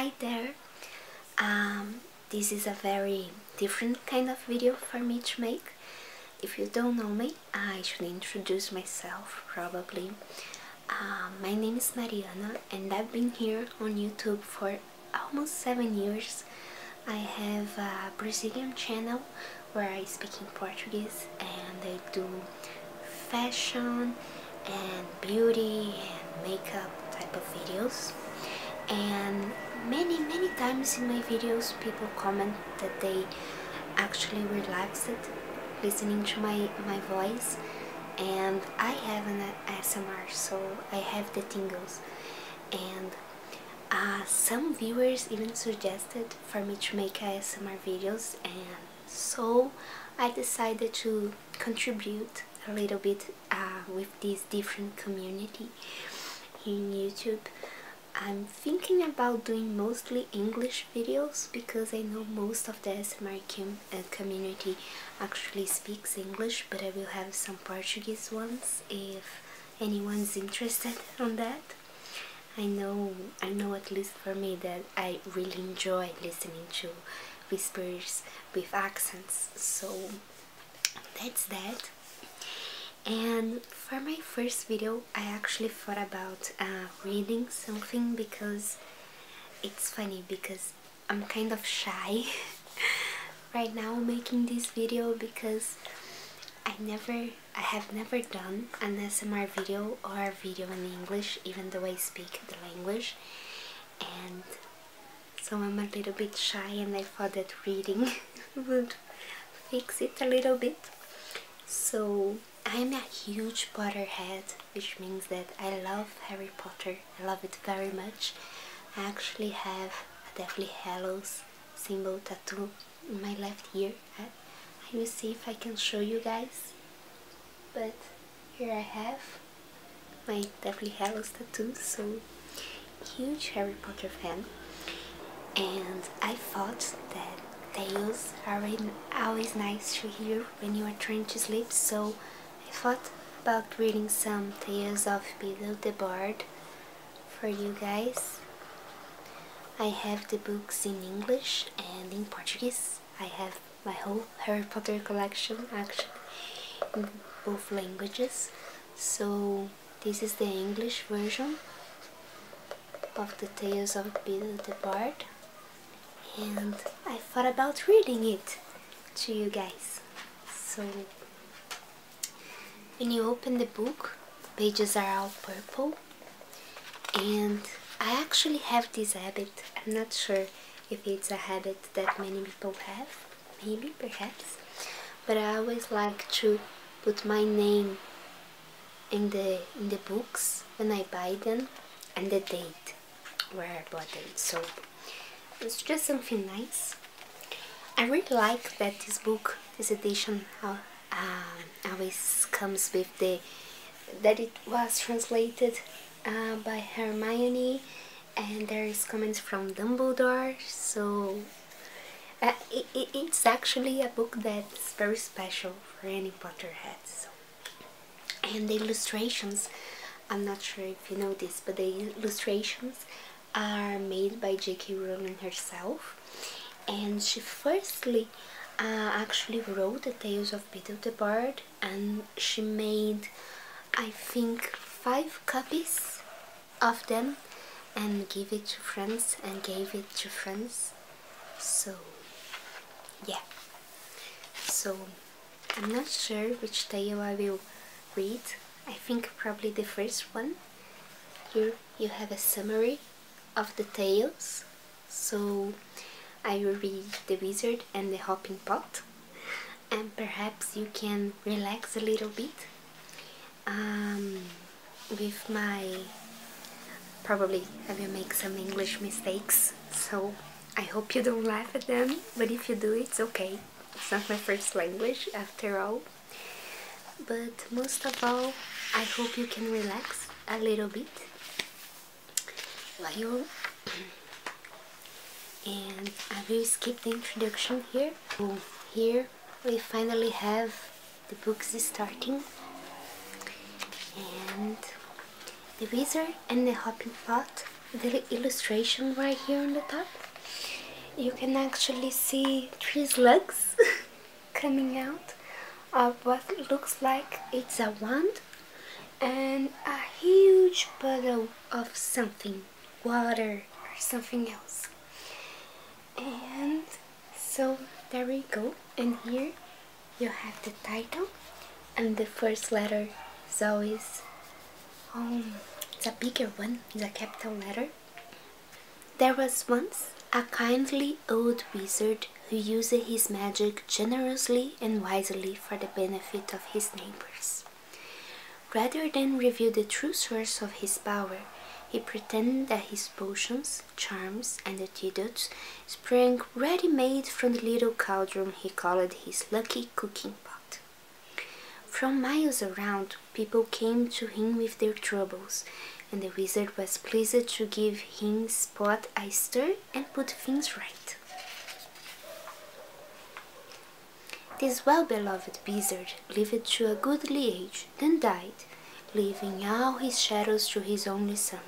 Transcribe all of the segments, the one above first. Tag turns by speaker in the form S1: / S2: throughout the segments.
S1: Hi there. This is a very different kind of video for me to make. If you don't know me, I should introduce myself probably. My name is Mariana and I've been here on YouTube for almost 7 years. I have a Brazilian channel where I speak in Portuguese and I do fashion and beauty and makeup type of videos. And many times in my videos people comment that they actually relaxed listening to my voice, and I have an ASMR, so I have the tingles. And some viewers even suggested for me to make ASMR videos, and so I decided to contribute a little bit with this different community here in YouTube. I'm thinking about doing mostly English videos because I know most of the ASMR community actually speaks English, but I will have some Portuguese ones if anyone's interested on that. I know at least for me that I really enjoy listening to whispers with accents, so that's that. And for my first video I actually thought about reading something, because it's funny because I'm kind of shy right now making this video, because I have never done an ASMR video or a video in English, even though I speak the language, and so I'm a little bit shy, and I thought that reading would fix it a little bit. So I'm a huge Potterhead, which means that I love Harry Potter. I love it very much. I actually have a Deathly Hallows symbol tattoo in my left ear. I will see if I can show you guys. But here I have my Deathly Hallows tattoo, so huge Harry Potter fan. And I thought that tales are always nice to hear when you are trying to sleep, so I thought about reading some tales of Beedle the Bard for you guys. I have the books in English and in Portuguese. I have my whole Harry Potter collection actually in both languages. So this is the English version of the tales of Beedle the Bard, and I thought about reading it to you guys. So when you open the book, the pages are all purple, and I actually have this habit. I'm not sure if it's a habit that many people have, maybe, perhaps, but I always like to put my name in the books when I buy them, and the date where I bought them, so it's just something nice. I really like that this book, this edition, always comes with that it was translated by Hermione, and there is comments from Dumbledore, so it's actually a book that's very special for any Potterheads. And the illustrations, I'm not sure if you know this, but the illustrations are made by J.K. Rowling herself, and she firstly actually wrote the Tales of Beedle the Bard, and she made, I think, 5 copies of them and gave it to friends, so yeah. So I'm not sure which tale I will read. I think probably the first one. Here you have a summary of the tales, so I will read The Wizard and the Hopping Pot, and perhaps you can relax a little bit with my, probably I will make some English mistakes, so I hope you don't laugh at them, but if you do, it's okay. It's not my first language after all. But most of all, I hope you can relax a little bit while you and I will skip the introduction here. So here we finally have the books starting, and The Wizard and the Hopping Pot the illustration right here on the top, you can actually see 3 slugs coming out of what looks like it's a wand and a huge puddle of something, water or something else. And so there we go, and here you have the title, and the first letter is always, it's a bigger one, it's a capital letter. There was once a kindly old wizard who used his magic generously and wisely for the benefit of his neighbors. Rather than reveal the true source of his power, he pretended that his potions, charms, and antidotes sprang ready-made from the little cauldron he called his lucky cooking pot. From miles around, people came to him with their troubles, and the wizard was pleased to give his pot a stir and put things right. This well-beloved wizard lived to a goodly age, then died, leaving all his shadows to his only son.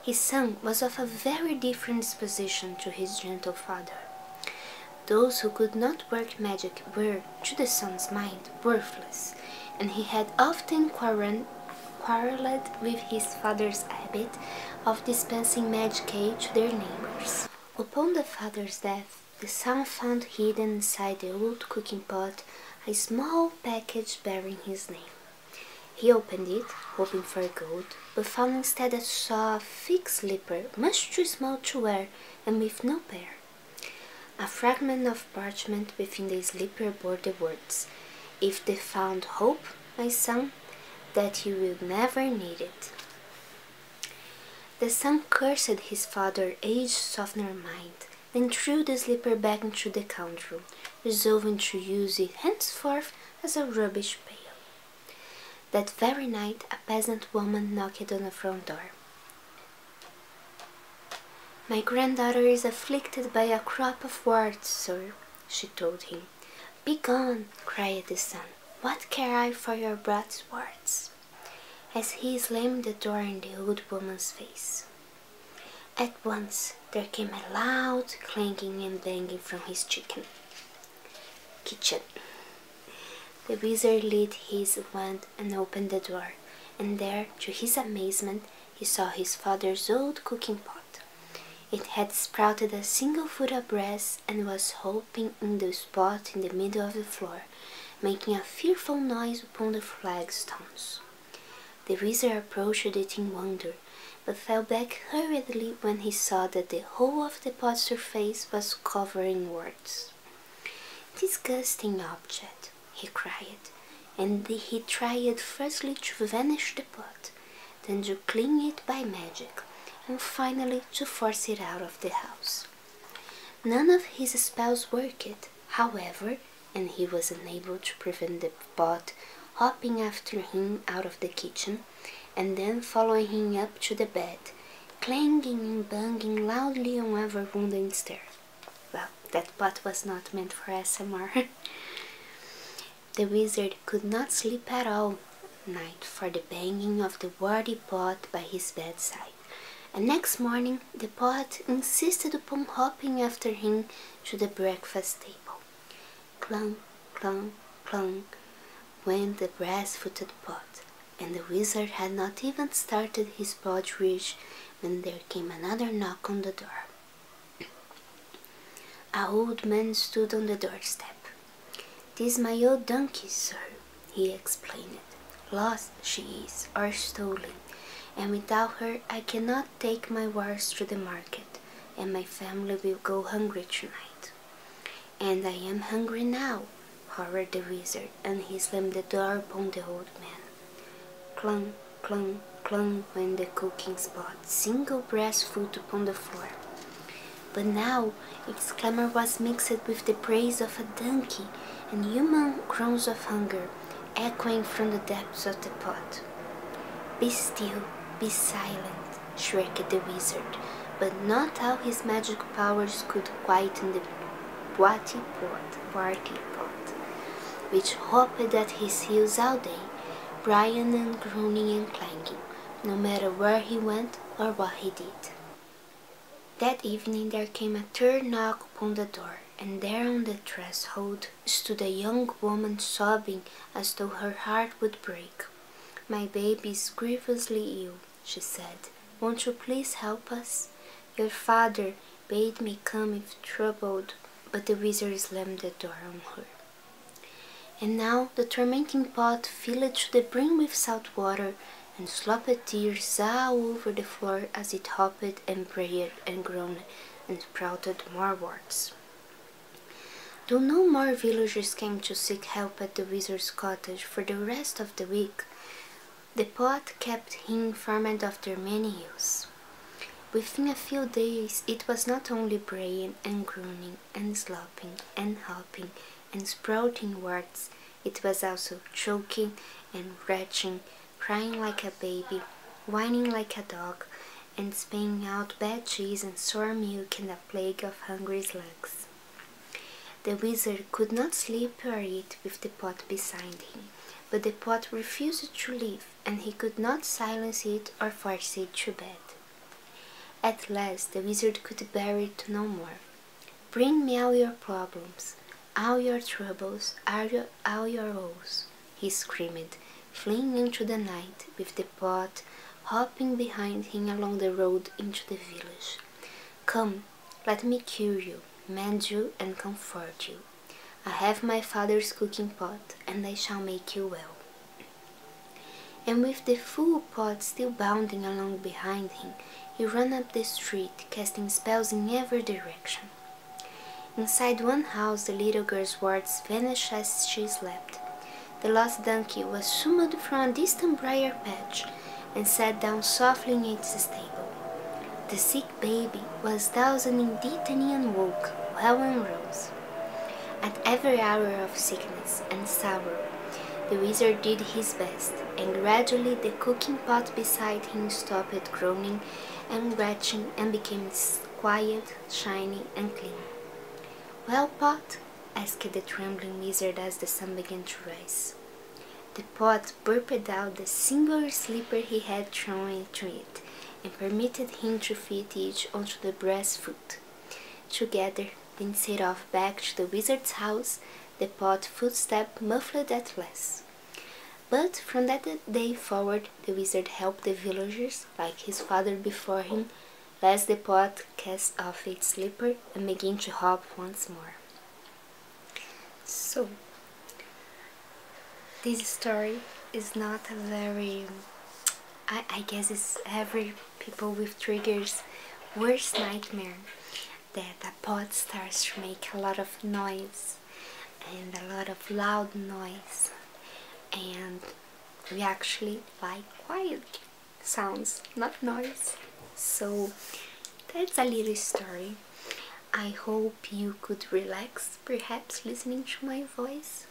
S1: His son was of a very different disposition to his gentle father. Those who could not work magic were, to the son's mind, worthless, and he had often quarreled with his father's habit of dispensing magic aid to their neighbors. Upon the father's death, the son found hidden inside the old cooking pot a small package bearing his name. He opened it, hoping for gold, but found instead a soft, thick slipper, much too small to wear and with no pair. A fragment of parchment within the slipper bore the words, "If thou found hope, my son, that you will never need it." The son cursed his father's age-softener mind, then threw the slipper back into the cauldron, resolving to use it henceforth as a rubbish pail. That very night, a peasant woman knocked on the front door. "My granddaughter is afflicted by a crop of warts, sir," she told him. "Begone," cried the son. "What care I for your brat's warts?" As he slammed the door in the old woman's face. At once there came a loud clanking and banging from his kitchen. The wizard lit his wand and opened the door, and there, to his amazement, he saw his father's old cooking pot. It had sprouted a single foot of brass and was hopping in the spot in the middle of the floor, making a fearful noise upon the flagstones. The wizard approached it in wonder, but fell back hurriedly when he saw that the whole of the pot's surface was covered in warts. "Disgusting object!" he cried, and he tried firstly to vanish the pot, then to clean it by magic, and finally to force it out of the house. None of his spells worked, however, and he was unable to prevent the pot hopping after him out of the kitchen, and then following him up to the bed, clanging and banging loudly on every room and stair. Well, that pot was not meant for ASMR. The wizard could not sleep at all night for the banging of the warty pot by his bedside, and next morning the pot insisted upon hopping after him to the breakfast table. Clunk, clunk, clunk went the brass-footed pot, and the wizard had not even started his pottery when there came another knock on the door. A old man stood on the doorstep. "'Tis my old donkey, sir," he explained. "Lost she is, or stolen, and without her I cannot take my wares to the market, and my family will go hungry tonight." "And I am hungry now," roared the wizard, and he slammed the door upon the old man. Clunk, clunk, clunk went the cooking pot, single brass foot upon the floor. But now its clamor was mixed with the praise of a donkey and human groans of hunger, echoing from the depths of the pot. "Be still, be silent," shrieked the wizard, but not all his magic powers could quieten the warty pot, which hopped at his heels all day, braying and groaning and clanging, no matter where he went or what he did. That evening there came a third knock upon the door, and there on the threshold stood a young woman sobbing as though her heart would break. "My baby is grievously ill," she said. "Won't you please help us? Your father bade me come if troubled," but the wizard slammed the door on her. And now the tormenting pot filled to the brim with salt water, and slopped tears all over the floor as it hopped and prayed and groaned and sprouted more warts. Though no more villagers came to seek help at the wizard's cottage for the rest of the week, the pot kept him informed of their many ills. Within a few days it was not only braying and groaning and slopping and hopping and sprouting warts, it was also choking and retching, crying like a baby, whining like a dog, and spitting out bad cheese and sour milk and a plague of hungry slugs. The wizard could not sleep or eat with the pot beside him, but the pot refused to leave, and he could not silence it or force it to bed. At last the wizard could bear it no more. "Bring me all your problems, all your troubles, all your woes," he screamed, fleeing into the night, with the pot hopping behind him along the road into the village. "Come, let me cure you, mend you, and comfort you. I have my father's cooking pot, and I shall make you well." And with the full pot still bounding along behind him, he ran up the street, casting spells in every direction. Inside one house the little girl's warts vanished as she slept. The lost donkey was summoned from a distant briar patch and sat down softly in its stable. The sick baby was doused in dittany and woke well and rose. At every hour of sickness and sorrow, the wizard did his best, and gradually the cooking pot beside him stopped groaning and retching and became quiet, shiny, and clean. "Well, pot?" asked the trembling wizard as the sun began to rise. The pot burped out the singular slipper he had thrown into it, and permitted him to fit each onto the brass foot. Together, then set off back to the wizard's house, the pot footstep muffled at last. But from that day forward, the wizard helped the villagers, like his father before him, lest the pot cast off its slipper and begin to hop once more. So, this story is not a very, I guess it's every people with triggers worst nightmare, that a pot starts to make a lot of noise and a lot of loud noise, and we actually like quiet sounds, not noise. So that's a little story. I hope you could relax, perhaps listening to my voice.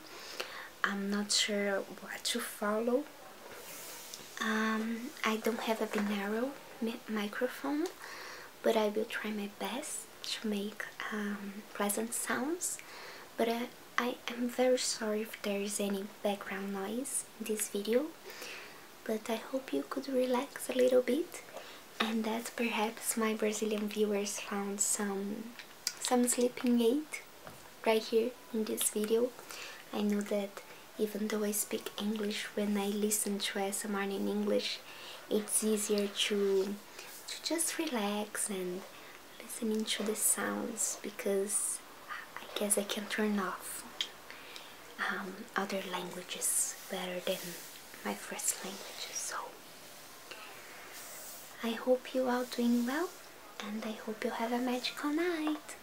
S1: I'm not sure what to follow. I don't have a binaural microphone, but I will try my best to make pleasant sounds. But I am very sorry if there is any background noise in this video, but I hope you could relax a little bit, and that perhaps my Brazilian viewers found some sleeping aid right here in this video. I know that even though I speak English, when I listen to ASMR in English, it's easier to just relax and listening to the sounds, because I guess I can turn off other languages better than my first language. So I hope you all doing well, and I hope you have a magical night.